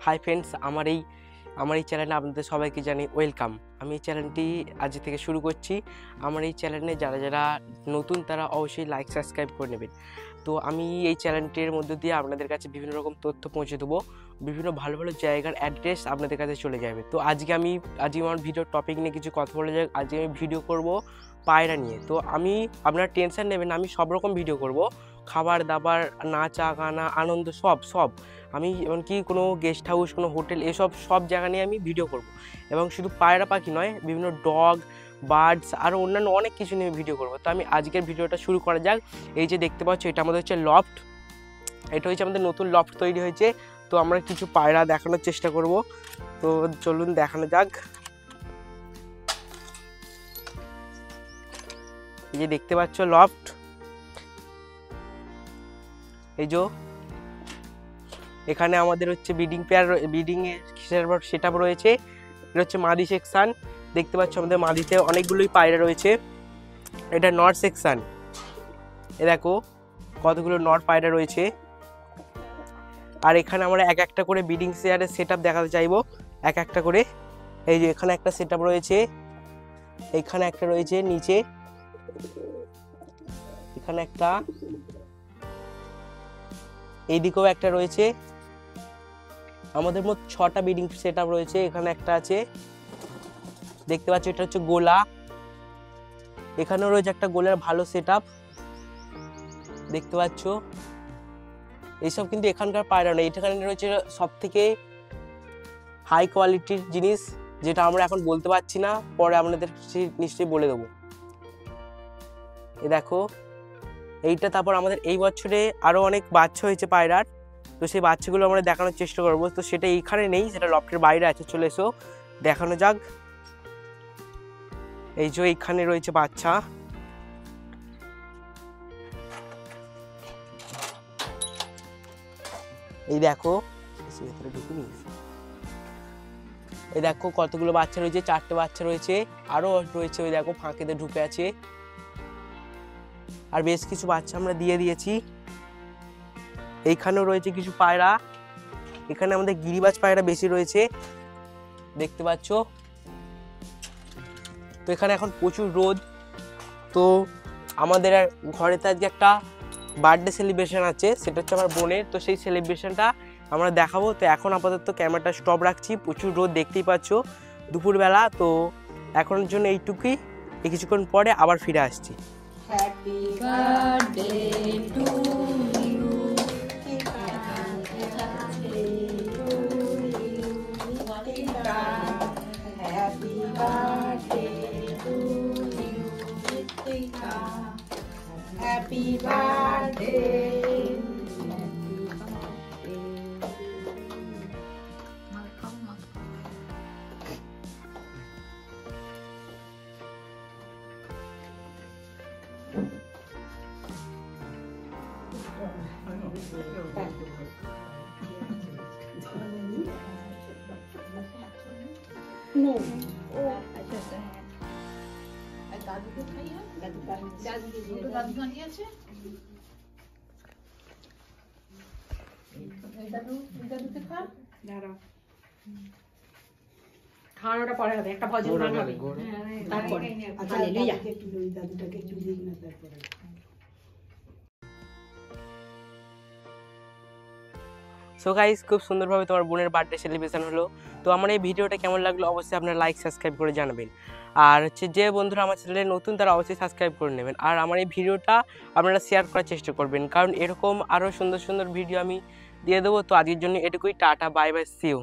Hi friends, আমার এই চ্যানেলে আপনাদের সবাইকে জানাই ওয়েলকাম। আমি এই চ্যানেলটি আজ থেকে শুরু করছি। আমার এই চ্যানেলে যারা নতুন তারা অবশ্যই লাইক সাবস্ক্রাইব করে নেবেন। তো আমি এই চ্যানেলটির মধ্যে দিয়ে আপনাদের কাছে বিভিন্ন রকম তথ্য পৌঁছে দেবো, বিভিন্ন ভালো ভালো জায়গার অ্যাড্রেস আপনাদের কাছে চলে যাবে। তো আজকে আমার ভিডিওর টপিক নিয়ে কিছু কথা বলে যাক। আজকে আমি ভিডিও করব পায়রা নিয়ে। তো আপনারা টেনশন নেবেন না, আমি সব রকম ভিডিও করব, খাবার দাবার, নাচা গানা, আনন্দ সব আমি এমনকি কোনো গেস্ট হাউস, কোনো হোটেল, সব জায়গা নিয়ে আমি ভিডিও করব। এবং শুধু পায়রা পাখি নয়, বিভিন্ন ডগ, বার্ডস, আরও অন্যান্য অনেক কিছু নিয়ে ভিডিও করব। তো আমি আজকের ভিডিওটা শুরু করা যাক। এই যে দেখতে পাচ্ছ, এটা আমাদের হচ্ছে লফট। এটা হচ্ছে আমাদের নতুন লফট তৈরি হয়েছে। তো আমরা কিছু পায়রা দেখানোর চেষ্টা করব। তো চলুন দেখানো যাক। এই যে দেখতে পাচ্ছ লফট, এই যে এখানে আমাদের হচ্ছে ব্রিডিং এর সেটআপ রয়েছে। এটা হচ্ছে মাদি সেকশন। দেখতে পাচ্ছ আমাদের মাদিতে অনেকগুলোই পায়রা রয়েছে। এটা নর সেকশন। এ দেখো কতগুলো নর পায়রা রয়েছে। আর এখানে আমরা এক একটা করে ব্রিডিং চেয়ারের সেটআপ দেখাতে চাইবো, এক একটা করে। এই যে এখানে একটা সেটআপ রয়েছে, এখানে একটা রয়েছে নিচে, এখানে একটা, এইদিকেও একটা রয়েছে। আমাদের মোট 6টা ব্রিডিং সেটআপ রয়েছে। এখানে একটা আছে, দেখতে পাচ্ছ, এটা হচ্ছে গোলা। এখানেও রয়েছে একটা গোলার ভালো সেটআপ, দেখতে পাচ্ছ। এইসব কিন্তু এখানকার পায়রা নয়, এখানে রয়েছে সব থেকে হাই কোয়ালিটির জিনিস, যেটা আমরা এখন বলতে পারছি না, পরে আপনাদের নিশ্চয়ই বলে দেবো। এ দেখো এইটা। তারপর আমাদের এই বছরে আরো অনেক বাচ্চা হয়েছে পায়রার। তো সেই বাচ্চাগুলো আমরা দেখানোর চেষ্টা করবো। তো সেটা এইখানে নেই, সেটা লফটের বাইরে আছে। চলে এসো, দেখানো যাক। এই যে এইখানে রয়েছে বাচ্চা। এই দেখো, এই দেখো কতগুলো বাচ্চা রয়েছে, 4টে বাচ্চা রয়েছে, আরো রয়েছে। ওই দেখো ফাঁকেতে ঢুকে আছে। আর বেশ কিছু বাচ্চা আমরা দিয়ে দিয়েছি। এইখানেও রয়েছে কিছু পায়রা। এখানে আমাদের গিরিবাজ পায়রা বেশি রয়েছে, দেখতে পাচ্ছ। তো এখানে এখন প্রচুর রোদ। তো আমাদের ঘরেতে আজকে একটা বার্থডে সেলিব্রেশন আছে, সেটা হচ্ছে আমার বোনের। তো সেই সেলিব্রেশনটা আমরা দেখাবো। তো এখন আপাতত ক্যামেরাটা স্টপ রাখছি, প্রচুর রোদ দেখতেই পাচ্ছ দুপুরবেলা। তো এখনের জন্য এইটুকুই, কিছুক্ষণ পরে আবার ফিরে আসছি। Happy birthday to you. Happy birthday to you. Happy birthday. No. দাদুকে খাই, দাদু বানিয়েছে। দাদুকে খা, দাঁড়াও, খাওয়ানোটা পরে হবে, একটা ভজন গান হবে তারপরে। আচ্ছা হালেলুয়া। দাদুটাকে একটু দিই না, তারপরে। সো গাইস, খুব সুন্দরভাবে তোমার বোনের বার্থডে সেলিব্রেশন হলো। তো আমার এই ভিডিওটা কেমন লাগলো অবশ্যই আপনারা লাইক সাবস্ক্রাইব করে জানাবেন। আর হচ্ছে যে বন্ধুরা আমার চ্যানেলে নতুন, তারা অবশ্যই সাবস্ক্রাইব করে নেবেন। আর আমার এই ভিডিওটা আপনারা শেয়ার করার চেষ্টা করবেন, কারণ এরকম আরও সুন্দর সুন্দর ভিডিও আমি দিয়ে দেবো। তো আজকের জন্য এটুকুই। টাটা, বাই বাই, সি ইউ।